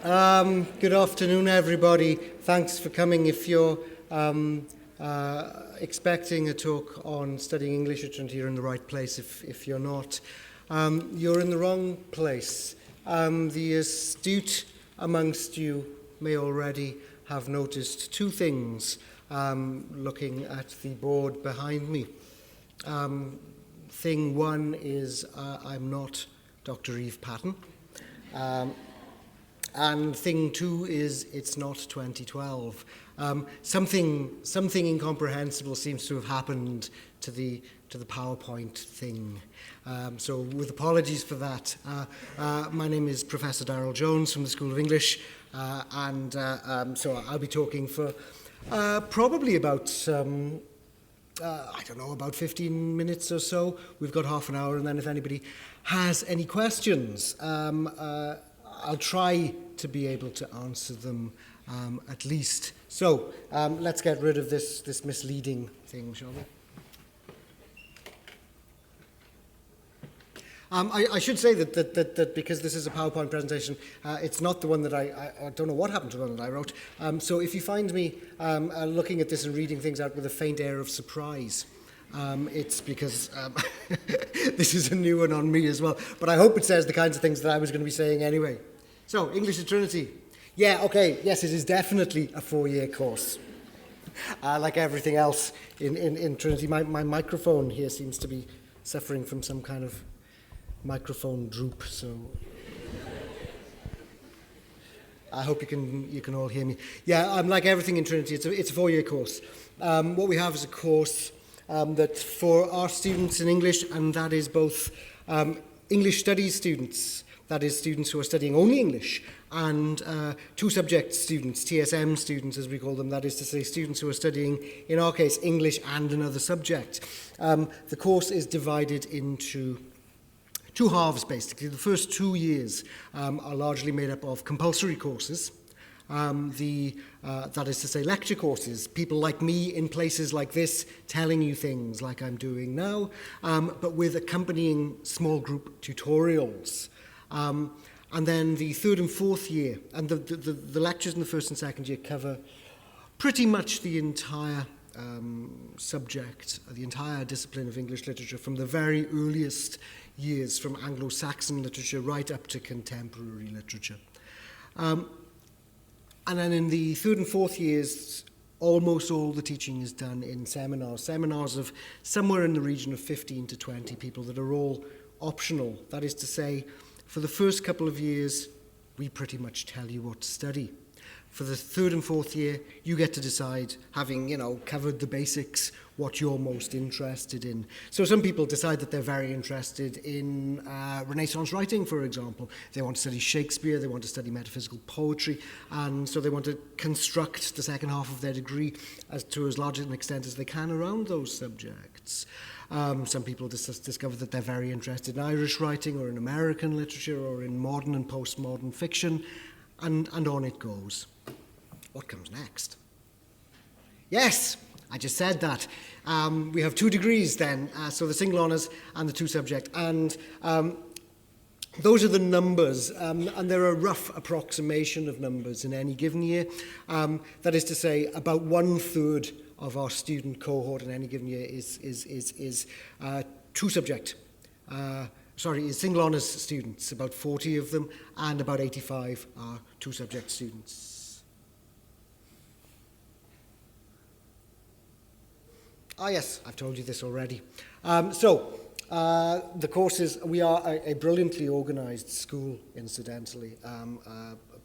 Good afternoon, everybody. Thanks for coming. If you're expecting a talk on studying English at Trinity, you're in the right place. If you're not, you're in the wrong place. The astute amongst you may already have noticed two things looking at the board behind me. Thing one is I'm not Dr. Eve Patton. And thing two is it's not 2012. Something incomprehensible seems to have happened to the PowerPoint thing. So with apologies for that. My name is Professor Darrell Jones from the School of English, and so I'll be talking for probably about about 15 minutes or so. We've got half an hour, and then if anybody has any questions, I'll try to be able to answer them at least. So let's get rid of this misleading thing, shall we? I should say that because this is a PowerPoint presentation, it's not the one that I don't know what happened to the one that I wrote. So if you find me looking at this and reading things out with a faint air of surprise, it's because this is a new one on me as well. But I hope it says the kinds of things that I was going to be saying anyway. So, English at Trinity. Yeah, okay, yes, it is definitely a 4-year course. Like everything else in Trinity, my microphone here seems to be suffering from some kind of microphone droop, so I hope you can all hear me. Yeah, like everything in Trinity, it's a 4-year course. What we have is a course that for our students in English, and that is both English studies students, that is students who are studying only English, and two-subject students, TSM students as we call them, that is to say students who are studying, in our case, English and another subject. The course is divided into two halves, basically. The first 2 years are largely made up of compulsory courses, that is to say lecture courses, people like me in places like this telling you things like I'm doing now, but with accompanying small group tutorials. And then the third and fourth year, and the lectures in the first and second year cover pretty much the entire subject, the entire discipline of English literature from the very earliest years, from Anglo-Saxon literature right up to contemporary literature. And then in the third and fourth years, almost all the teaching is done in seminars of somewhere in the region of 15 to 20 people that are all optional. That is to say, for the first couple of years, we pretty much tell you what to study. For the third and fourth year, you get to decide, having, covered the basics, what you're most interested in. So some people decide that they're very interested in Renaissance writing, for example. They want to study Shakespeare, they want to study metaphysical poetry, and so they want to construct the second half of their degree to as large an extent as they can around those subjects. Some people discover that they're very interested in Irish writing or in American literature or in modern and postmodern fiction, and on it goes. What comes next? Yes, I just said that. We have 2 degrees then, so the single honours and the two-subject. And those are the numbers, and they're a rough approximation of numbers in any given year. That is to say, about 1/3 of our student cohort in any given year is two-subject. Is single honours students, about 40 of them, and about 85 are two-subject students. Yes, I've told you this already. The courses, we are a brilliantly organised school, incidentally.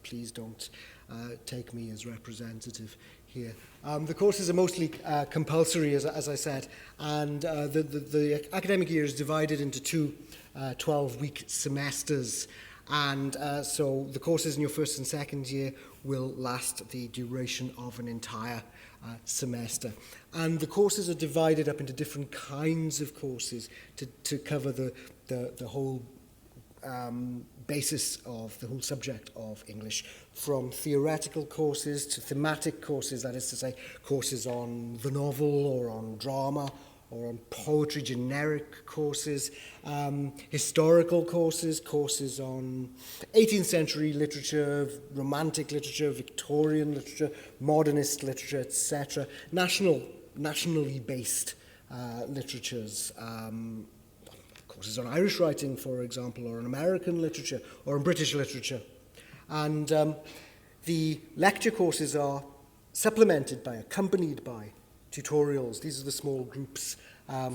Please don't take me as representative here. The courses are mostly compulsory, as I said, and the academic year is divided into 2 12-week semesters. And so the courses in your first and second year will last the duration of an entire semester. And the courses are divided up into different kinds of courses to cover the whole basis of the whole subject of English, from theoretical courses to thematic courses, that is to say, courses on the novel or on drama or on poetry generic courses, historical courses, courses on 18th century literature, romantic literature, Victorian literature, modernist literature, etc. Nationally based literatures, courses on Irish writing, for example, or on American literature, or on British literature. And the lecture courses are supplemented by, accompanied by tutorials. These are the small groups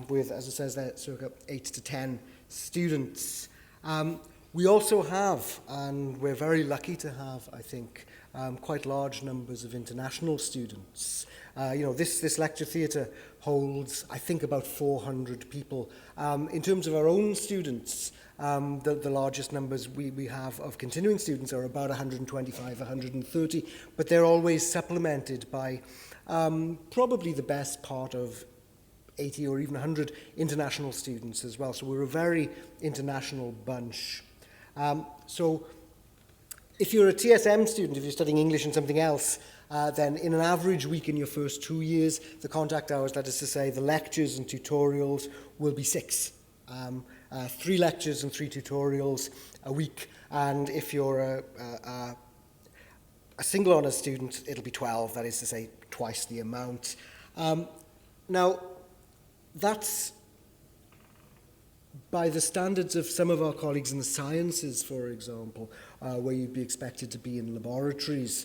with, as it says there, circa 8 to 10 students. We also have, and we're very lucky to have, I think, quite large numbers of international students. This lecture theatre holds, I think, about 400 people. In terms of our own students, the largest numbers we have of continuing students are about 125, 130, but they're always supplemented by probably the best part of 80 or even 100 international students as well. So we're a very international bunch. So if you're a TSM student, if you're studying English and something else, then in an average week in your first 2 years, the contact hours, that is to say, the lectures and tutorials, will be 6. 3 lectures and 3 tutorials a week. And if you're a single honours student, it'll be 12, that is to say, twice the amount. Now, that's by the standards of some of our colleagues in the sciences, for example, where you'd be expected to be in laboratories,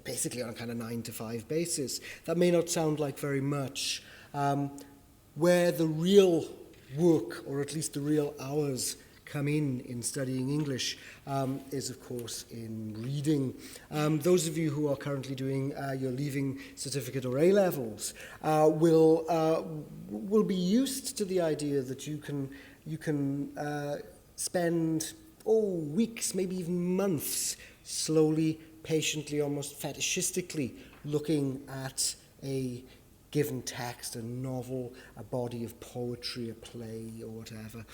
basically on a kind of 9 to 5 basis. That may not sound like very much. Where the real work, or at least the real hours, come in studying English is, of course, in reading. Those of you who are currently doing your Leaving Certificate or A-levels will be used to the idea that you can spend weeks, maybe even months, slowly, patiently, almost fetishistically looking at a given text, a novel, a body of poetry, a play, or whatever.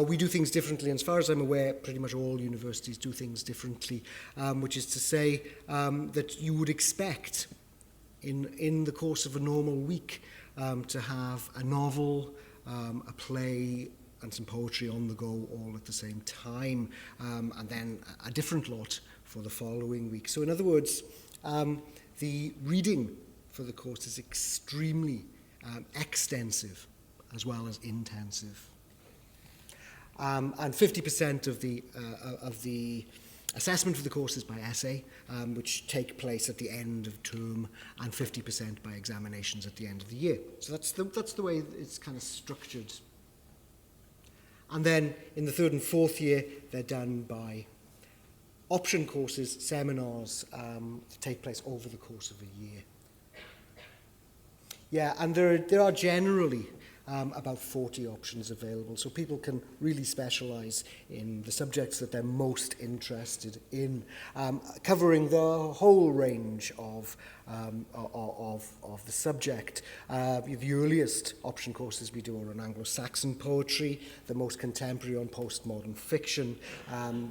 We do things differently, and as far as I'm aware, pretty much all universities do things differently, which is to say that you would expect in the course of a normal week to have a novel, a play, and some poetry on the go all at the same time, and then a different lot for the following week. So in other words, the reading for the course is extremely extensive as well as intensive. And 50% of the assessment for the course is by essay, which take place at the end of term, and 50% by examinations at the end of the year. So that's the way it's kind of structured. And then in the 3rd and 4th year, they're done by option courses, seminars, that take place over the course of a year. Yeah, and there are generally about 40 options available, so people can really specialize in the subjects that they're most interested in, covering the whole range of the subject. The earliest option courses we do are on Anglo-Saxon poetry, the most contemporary on postmodern fiction.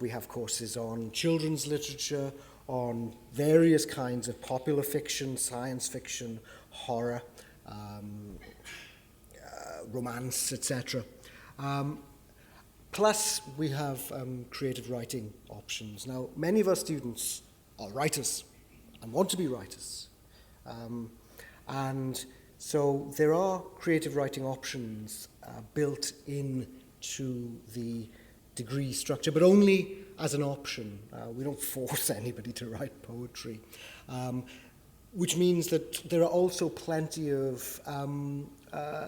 We have courses on children's literature, on various kinds of popular fiction, science fiction, horror, romance, etc. Plus, we have creative writing options. Now, many of our students are writers and want to be writers. And so there are creative writing options built into the degree structure, but only as an option. We don't force anybody to write poetry. Which means that there are also plenty of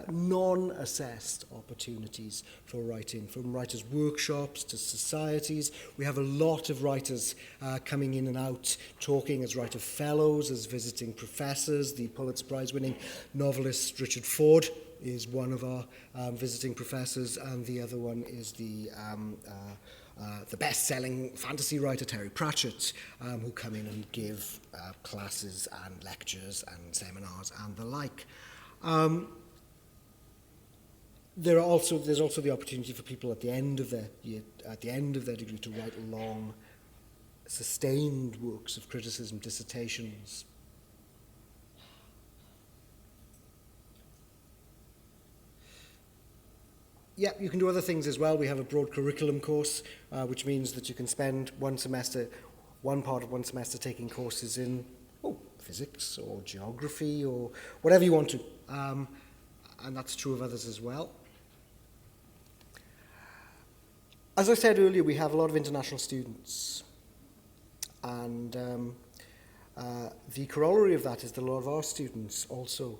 non-assessed opportunities for writing, from writers' workshops to societies. We have a lot of writers coming in and out, talking as writer fellows, as visiting professors. The Pulitzer Prize-winning novelist Richard Ford is one of our visiting professors, and the other one is the best-selling fantasy writer Terry Pratchett, who come in and give classes and lectures and seminars and the like. There's also the opportunity for people at the end of their year, at the end of their degree, to write long, sustained works of criticism, dissertations. Yeah, you can do other things as well. We have a broad curriculum course, which means that you can spend one part of one semester taking courses in physics or geography or whatever you want to. And that's true of others as well. As I said earlier, we have a lot of international students. And the corollary of that is that a lot of our students also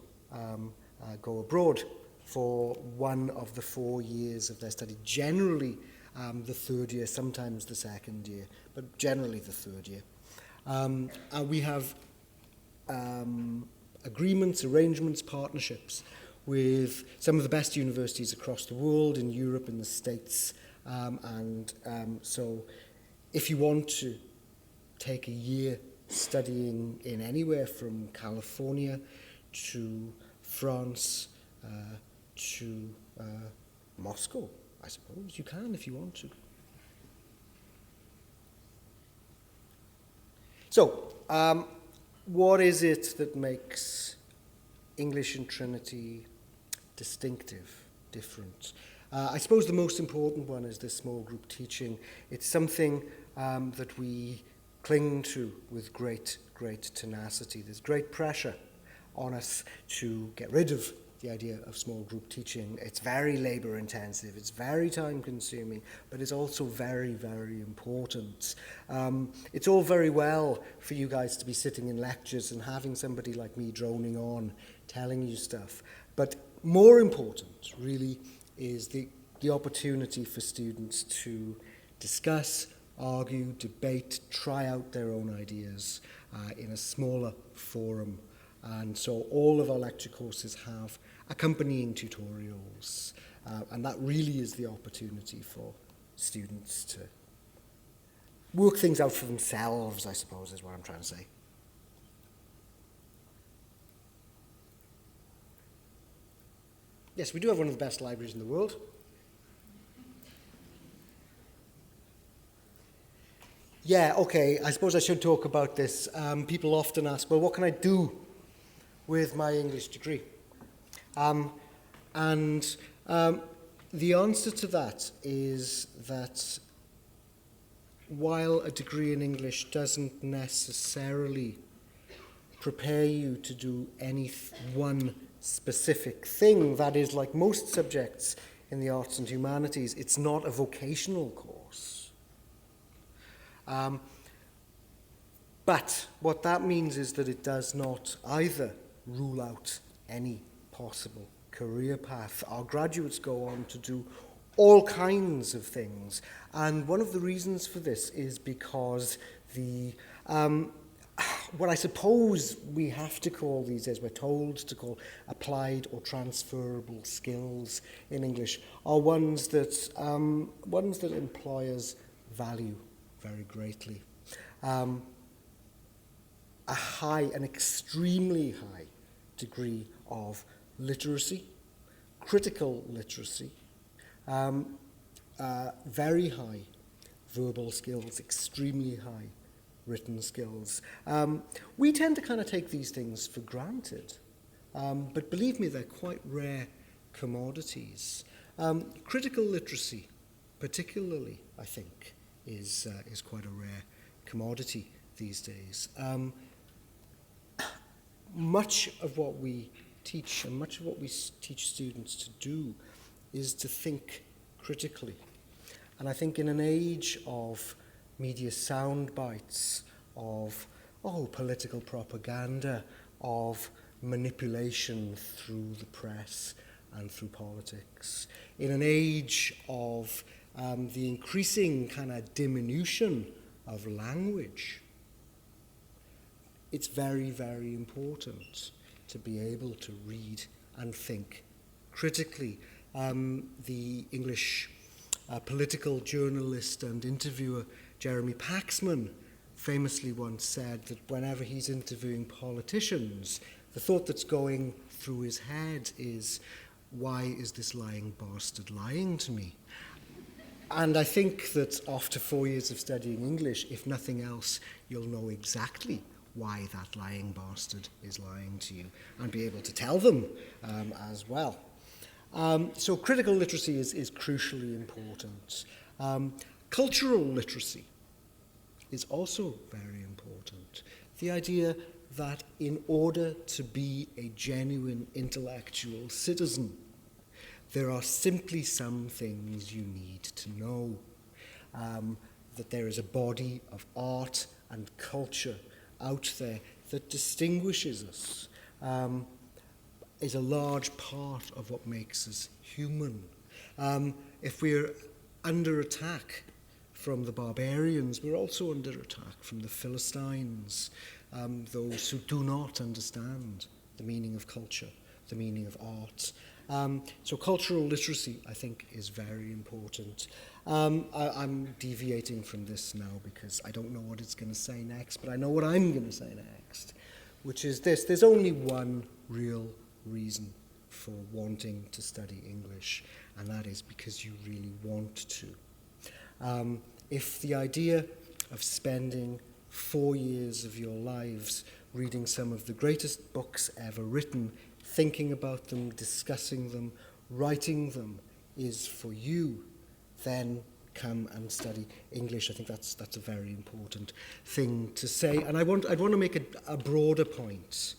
go abroad for one of the 4 years of their study. Generally, the third year, sometimes the second year, but generally the third year. And we have agreements, arrangements, partnerships with some of the best universities across the world, in Europe, in the States. So if you want to take a year studying in anywhere from California to France to Moscow, I suppose, you can if you want to. So, what is it that makes English in Trinity distinctive, different? I suppose the most important one is this small group teaching. It's something that we cling to with great tenacity. There's great pressure on us to get rid of the idea of small group teaching. It's very labor intensive, it's very time consuming, but it's also very important. It's all very well for you guys to be sitting in lectures and having somebody like me droning on, telling you stuff. But more important, really, is the opportunity for students to discuss, argue, debate, try out their own ideas in a smaller forum. And so all of our lecture courses have accompanying tutorials, and that really is the opportunity for students to work things out for themselves, I suppose, is what I'm trying to say. Yes, we do have one of the best libraries in the world. Yeah, okay, I suppose I should talk about this. People often ask, well, what can I do with my English degree? The answer to that is that while a degree in English doesn't necessarily prepare you to do any one specific thing, that is, like most subjects in the arts and humanities, it's not a vocational course. But what that means is that it does not either rule out any possible career path. Our graduates go on to do all kinds of things, and one of the reasons for this is because the what I suppose we have to call these days, we're told to call applied or transferable skills in English, are ones that employers value very greatly. An extremely high degree of literacy, critical literacy, very high verbal skills, extremely high written skills. We tend to kind of take these things for granted, but believe me, they're quite rare commodities. Critical literacy, particularly, I think, is quite a rare commodity these days. Much of what we teach and much of what we teach students to do is to think critically. And I think in an age of media sound bites, of political propaganda, of manipulation through the press and through politics, in an age of the increasing kind of diminution of language, it's very important to be able to read and think critically. The English political journalist and interviewer Jeremy Paxman famously once said that whenever he's interviewing politicians, the thought that's going through his head is, why is this lying bastard lying to me? And I think that after 4 years of studying English, if nothing else, you'll know exactly why that lying bastard is lying to you and be able to tell them as well. So critical literacy is crucially important. Cultural literacy is also very important. The idea that in order to be a genuine intellectual citizen, there are simply some things you need to know. That there is a body of art and culture out there that distinguishes us, is a large part of what makes us human. If we're under attack from the barbarians, we're also under attack from the Philistines, those who do not understand the meaning of culture, the meaning of art. So cultural literacy, I think, is very important. I'm deviating from this now because I don't know what it's going to say next, but I know what I'm going to say next, which is this. There's only one real reason for wanting to study English, and that is because you really want to. If the idea of spending 4 years of your lives reading some of the greatest books ever written, thinking about them, discussing them, writing them, is for you, then come and study English. I think that's a very important thing to say. And I'd want to make a broader point.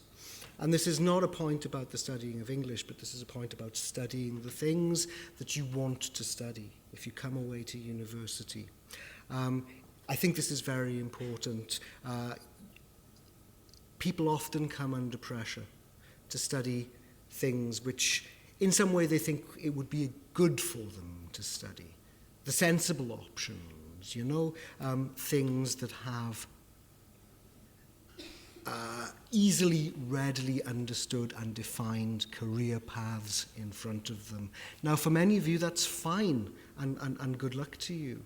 And this is not a point about the studying of English, but this is a point about studying the things that you want to study if you come away to university. I think this is very important. People often come under pressure to study things which, in some way, they think it would be good for them to study. The sensible options, things that have easily, readily understood and defined career paths in front of them. Now, for many of you, that's fine, and good luck to you.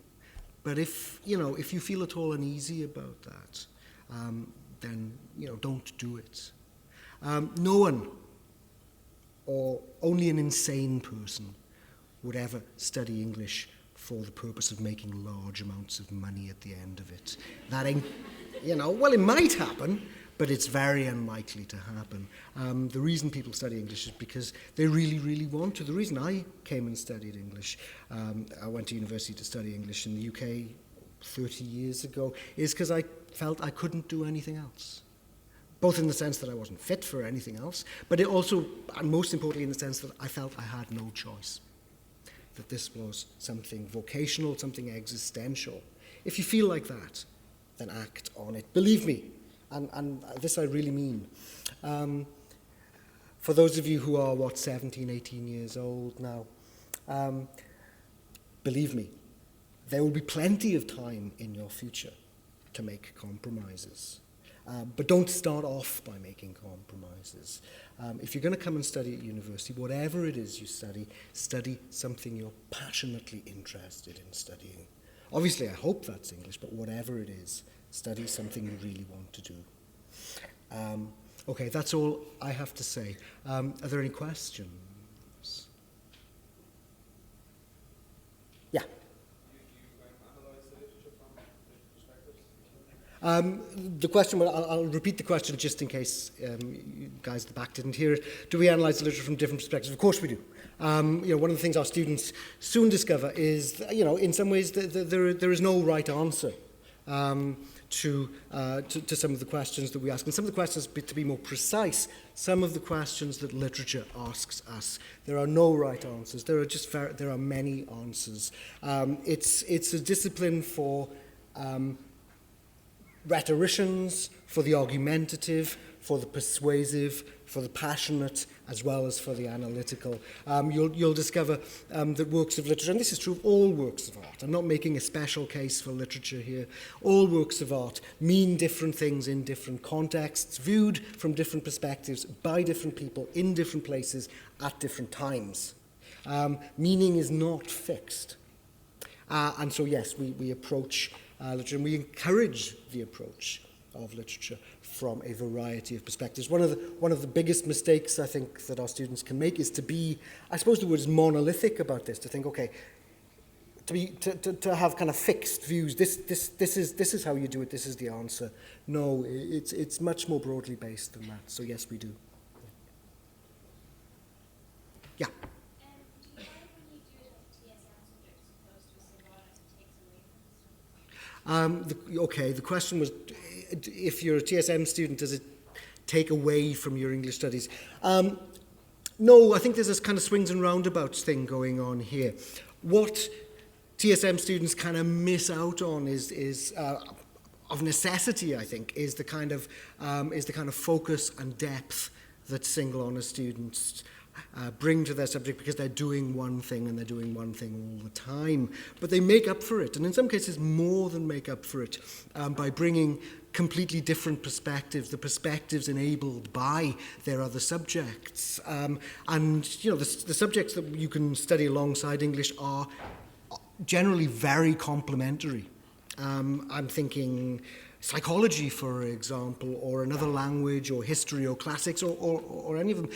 But if you feel at all uneasy about that, then don't do it. No one, or only an insane person, would ever study English for the purpose of making large amounts of money at the end of it. That ain't, well, it might happen, but it's very unlikely to happen. The reason people study English is because they really, really want to. The reason I came and studied English, I went to university to study English in the UK 30 years ago, is because I felt I couldn't do anything else. Both in the sense that I wasn't fit for anything else, but it also, and most importantly, in the sense that I felt I had no choice. That this was something vocational, something existential. If you feel like that, then act on it. Believe me, and this I really mean. For those of you who are, 17, 18 years old now, believe me, there will be plenty of time in your future to make compromises. But don't start off by making compromises. If you're going to come and study at university, whatever it is you study something you're passionately interested in studying. Obviously, I hope that's English, but whatever it is, study something you really want to do. Okay, that's all I have to say. Are there any questions? Yeah. The question, I'll repeat the question just in case you guys at the back didn't hear it. Do we analyse the literature from different perspectives? Of course we do. One of the things our students soon discover is, in some ways there is no right answer to some of the questions that we ask. And some of the questions, to be more precise, some of the questions that literature asks us, there are no right answers. There are many answers. It's a discipline for rhetoricians, for the argumentative, for the persuasive, for the passionate, as well as for the analytical. You'll discover that works of literature, and this is true of all works of art, I'm not making a special case for literature here, all works of art mean different things in different contexts, viewed from different perspectives, by different people, in different places, at different times. Meaning is not fixed. And so, yes, we approach literature, and we encourage the approach of literature from a variety of perspectives. One of the biggest mistakes I think that our students can make is to be, I suppose the word is monolithic about this, to think, okay, to have kind of fixed views. This is how you do it. This is the answer. No, it's much more broadly based than that. So yes, we do. Yeah. Okay, the question was, if you're a TSM student, does it take away from your English studies? No, I think there's this kind of swings and roundabouts thing going on here. What TSM students kind of miss out on is of necessity, I think, is the kind of focus and depth that single honour students bring to their subject, because they're doing one thing and they're doing one thing all the time. But they make up for it, and in some cases more than make up for it, by bringing completely different perspectives, the perspectives enabled by their other subjects. And, you know, the subjects that you can study alongside English are generally very complementary. I'm thinking psychology, for example, or another language, or history, or classics, or any of them,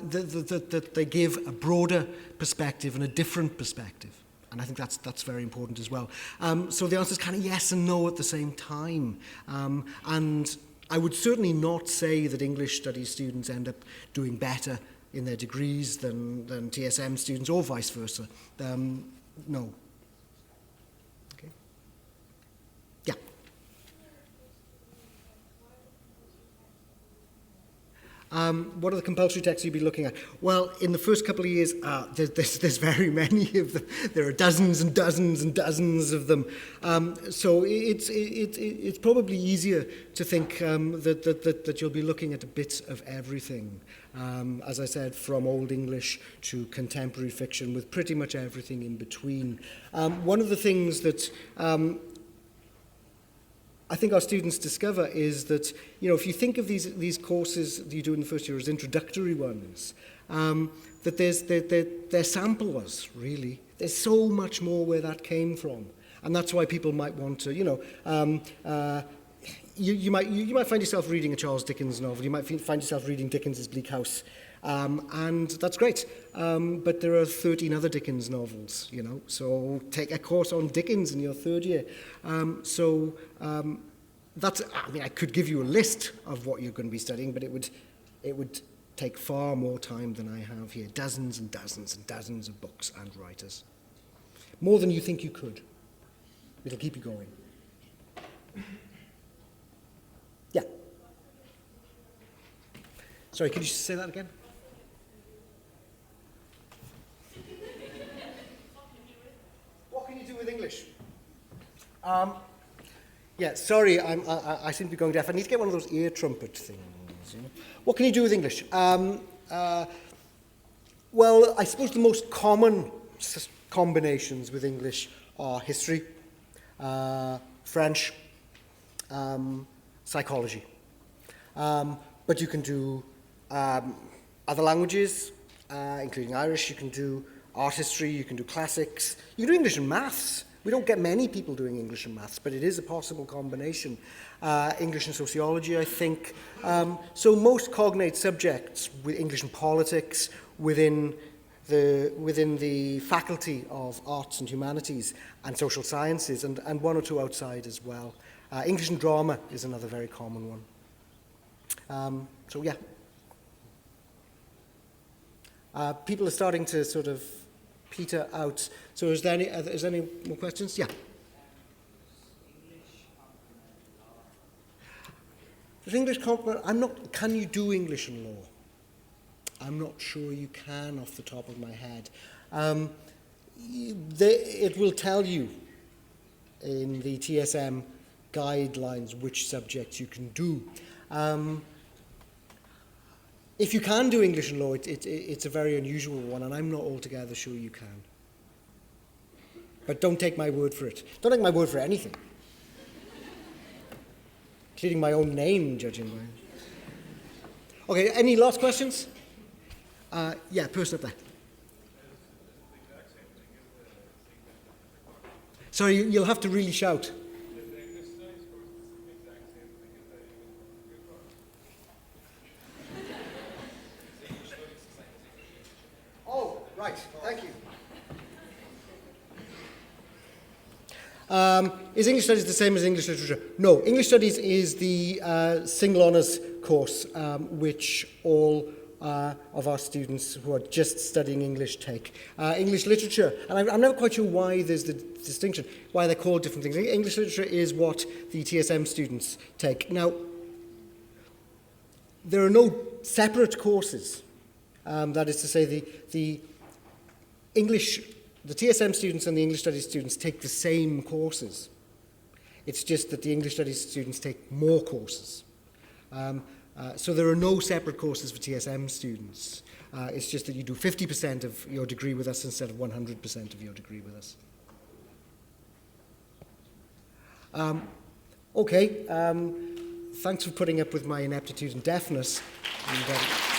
that they give a broader perspective and a different perspective. And I think that's very important as well. So the answer is kind of yes and no at the same time. And I would certainly not say that English studies students end up doing better in their degrees than TSM students, or vice versa. No. Okay. Yeah. What are the compulsory texts you'd be looking at? Well, in the first couple of years, there's very many of them. There are dozens and dozens and dozens of them. So it's probably easier to think that you'll be looking at a bit of everything. As I said, from Old English to contemporary fiction, with pretty much everything in between. One of the things that I think our students discover is that, you know, if you think of these courses that you do in the first year as introductory ones, that they're samplers, really. There's so much more where that came from. And that's why people might want to, you know, you might find yourself reading a Charles Dickens novel. You might find yourself reading Dickens's Bleak House. And that's great. But there are 13 other Dickens novels, you know, so take a course on Dickens in your third year. That's, I mean, I could give you a list of what you're going to be studying, but it would take far more time than I have here. Dozens and dozens and dozens of books and writers. More than you think you could. It'll keep you going. Yeah. Sorry, could you say that again? What can you do with English? Yeah, sorry, I seem to be going deaf. I need to get one of those ear trumpet things. You know? What can you do with English? Well, I suppose the most common combinations with English are history, French, psychology. But you can do other languages, including Irish. You can do art history, you can do classics. You can do English and maths. We don't get many people doing English and maths, but it is a possible combination. English and sociology, I think. So most cognate subjects, with English and politics, within the faculty of arts and humanities and social sciences, and one or two outside as well. English and drama is another very common one. So yeah. People are starting to sort of peter out. So is there any more questions? Yeah. Does English complement? Can you do English and law? I'm not sure you can off the top of my head. It will tell you in the TSM guidelines which subjects you can do. If you can do English and law, it's a very unusual one, and I'm not altogether sure you can. But don't take my word for it. Don't take my word for anything. Including my own name, judging by. Okay, any last questions? Yeah, person up there. Sorry, you'll have to really shout. Oh, right, thank you. Is English Studies the same as English Literature? No, English Studies is the single honours course which all of our students who are just studying English take. English literature, and I'm never quite sure why there's the distinction, why they're called different things. English literature is what the TSM students take. Now, there are no separate courses. That is to say, the TSM students and the English Studies students take the same courses. It's just that the English Studies students take more courses. So there are no separate courses for TSM students. It's just that you do 50% of your degree with us instead of 100% of your degree with us. Okay, thanks for putting up with my ineptitude and deafness. And,